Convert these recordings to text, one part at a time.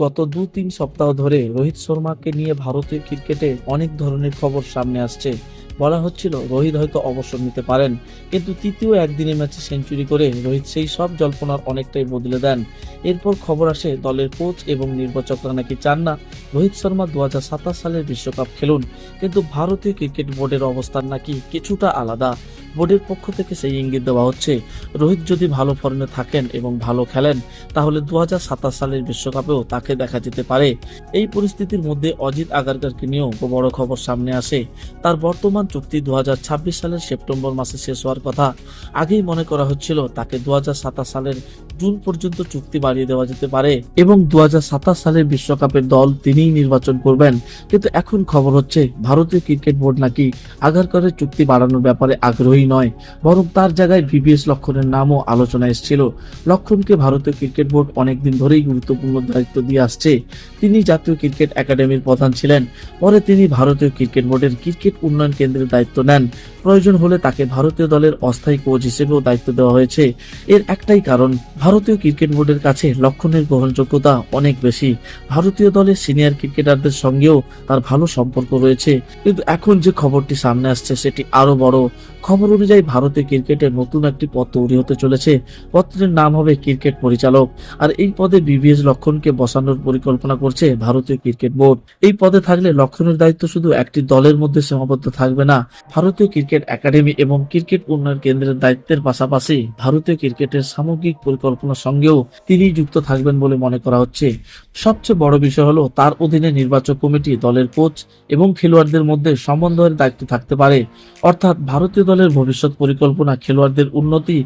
গত ২-৩ সপ্তাহ ধরে রোহিত শর্মাকে নিয়ে ভারতীয় ক্রিকেটে অনেক ধরনের খবর সামনে আসছে। বলা হচ্ছিল রোহিত হয়তো অবসর নিতে পারেন, কিন্তু তৃতীয় একদিনের ম্যাচে সেঞ্চুরি করে রোহিত সেই সব জল্পনার অনেকটাই বদলে দেন। এরপর খবর আসে দলের কোচ এবং নির্বাচকরা নাকি চান না রোহিত শর্মা ২০২৭ সালের বিশ্বকাপ খেলুন, কিন্তু ভারতীয় ক্রিকেট বোর্ডের অবস্থান নাকি কিছুটা আলাদা। বোর্ডের পক্ষ থেকে সেই ইঙ্গিত দেওয়া হচ্ছে রোহিত যদি ভালো ফর্মে থাকেন এবং ভালো খেলেন তাহলে ২০২৭ সালের বিশ্বকাপেও তাকে দেখা যেতে পারে। এই পরিস্থিতির মধ্যে অজিত আগারকারকে নিয়েও বড় খবর সামনে আসে। তার বর্তমান চুক্তি ২০২৬ সালের সেপ্টেম্বর মাসে শেষ হওয়ার কথা। আগেই মনে করা হচ্ছিল তাকে ২০২৭ সালের জুন পর্যন্ত চুক্তি বাড়িয়ে দেওয়া যেতে পারে এবং ২০২৭ সালের বিশ্বকাপের দল তিনিই নির্বাচন করবেন। কিন্তু এখন খবর হচ্ছে ভারতীয় ক্রিকেট বোর্ড নাকি আগারকারের চুক্তি বাড়ানোর ব্যাপারে আগ্রহী নয়, বরং তার জায়গায় ভিভিএস লক্ষ্মণের নামও আলোচনায় এসেছিল। লক্ষ্মণকে ভারতীয় ক্রিকেট বোর্ড অনেকদিন ধরেই গুরুত্বপূর্ণ দায়িত্ব দিয়ে আসছে। তিনি জাতীয় ক্রিকেট একাডেমির প্রধান ছিলেন, পরে তিনি ভারতীয় ক্রিকেট বোর্ডের ক্রিকেট উন্নয়ন কেন্দ্রের দায়িত্ব নেন। প্রয়োজন হলে তাকে ভারতীয় দলের অস্থায়ী কোচ হিসেবেও দায়িত্ব দেওয়া হয়েছে। এর একটাই কারণ, ভারতীয় ক্রিকেট বোর্ডের কাছে লক্ষ্মণের গ্রহণযোগ্যতা অনেক বেশি। ভারতীয় দলের সিনিয়র ক্রিকেটারদের সঙ্গেও তার ভালো সম্পর্ক রয়েছে। কিন্তু এখন যে খবরটি সামনে আসছে সেটি আরো বড়। খবর অনুযায়ী ভারতীয় ক্রিকেটের নতুন একটি পদ তৈরি হতে চলেছে। পদের নাম হবে ক্রিকেট পরিচালক, আর এই পদে ভিভিএস লক্ষ্মণকে বসানোর পরিকল্পনা করছে ভারতীয় ক্রিকেট বোর্ড। এই পদে থাকলে লক্ষ্মণের দায়িত্ব শুধু একটি দলের মধ্যে সীমাবদ্ধ থাকবে না। ভারতীয় ক্রিকেট একাডেমি এবং ক্রিকেট উন্নয়ন কেন্দ্রের দায়িত্বের পাশাপাশি ভারতীয় ক্রিকেটের সামগ্রিক পরিকল্পনার সঙ্গেও তিনি যুক্ত থাকবেন বলে মনে করা হচ্ছে। সবচেয়ে বড় বিষয় হলো তার অধীনে নির্বাচক কমিটি, দলের কোচ এবং খেলোয়াড়দের মধ্যে সমন্বয়ের দায়িত্ব থাকতে পারে। অর্থাৎ ভারতীয় দলের ভবিষ্যৎ পরিকল্পনা, খেলোয়াড়দের উন্নতি,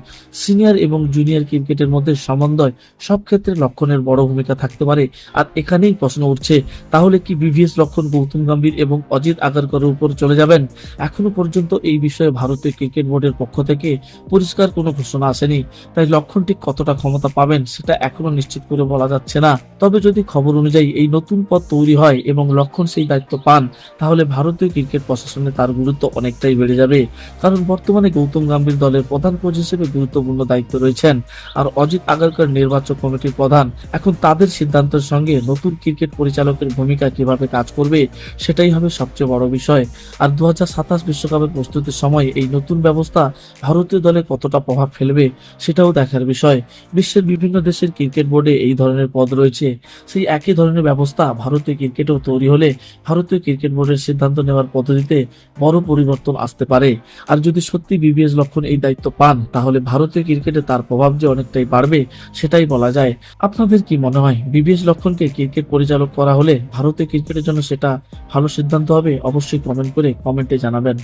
সিনিয়র এবং জুনিয়র ক্রিকেটের মধ্যে সমন্বয়, সব ক্ষেত্রে লক্ষ্মণের বড় ভূমিকা থাকতে পারে। আর এখানেই প্রশ্ন উঠছে, তাহলে কি ভিভিএস লক্ষ্মণ গৌতম গম্ভীর এবং অজিত আগারকরের উপর চলে যাবেন? এখনো পর্যন্ত এই বিষয়ে ভারতীয় ক্রিকেট বোর্ডের পক্ষ থেকে পরিষ্কার কোনো ঘোষণা আসেনি, তাই লক্ষ্মণ ঠিক কতটা ক্ষমতা পাবেন সেটা এখনো নিশ্চিত করে বলা যাচ্ছে না। তবে যদি খবর অনুযায়ী এই নতুন পদ তৈরি হয় এবং লক্ষ্মণ সেই দায়িত্ব পান, তাহলে ভারতীয় ক্রিকেট প্রশাসনে তার গুরুত্ব অনেকটাই বেড়ে যাবে। কারণ বর্তমানে গৌতম গম্ভীর দলের প্রধান কোচ হিসেবে গুরুত্বপূর্ণ দায়িত্ব রয়েছেন, আর অজিত আগারকর নির্বাচক কমিটির প্রধান। এখন তাদের সিদ্ধান্তের সঙ্গে নতুন ক্রিকেট পরিচালকের ভূমিকা কিভাবে কাজ করবে সেটাই হবে সবচেয়ে বড় বিষয়। আর ২০২৭ বিশ্বকাপের প্রস্তুতির সময় এই নতুন ব্যবস্থা ভারতীয় দলে কতটা প্রভাব ফেলবে সেটাও দেখার বিষয়। বিশ্বের বিভিন্ন দেশের ক্রিকেট বোর্ডে এই ধরনের পদ রয়েছে। সেই একই ধরনের ব্যবস্থা ভারতীয় ক্রিকেটেও তৈরি হলে ভারতীয় ক্রিকেট বোর্ডের সিদ্ধান্ত নেওয়ার পদ্ধতিতে বড় পরিবর্তন আসতে পারে। আর যদি সত্যি ভিভিএস লক্ষ্মণ এই দায়িত্ব পান, তাহলে ভারতীয় ক্রিকেটে তার প্রভাব যে অনেকটাই বাড়বে সেটাই বলা যায়। আপনাদের কি মনে হয়, ভিভিএস লক্ষ্মণকে ক্রিকেট পরিচালক করা হলে ভারতীয় ক্রিকেটের জন্য সেটা ভালো সিদ্ধান্ত হবে? অবশ্যই কমেন্টে জানাবেন।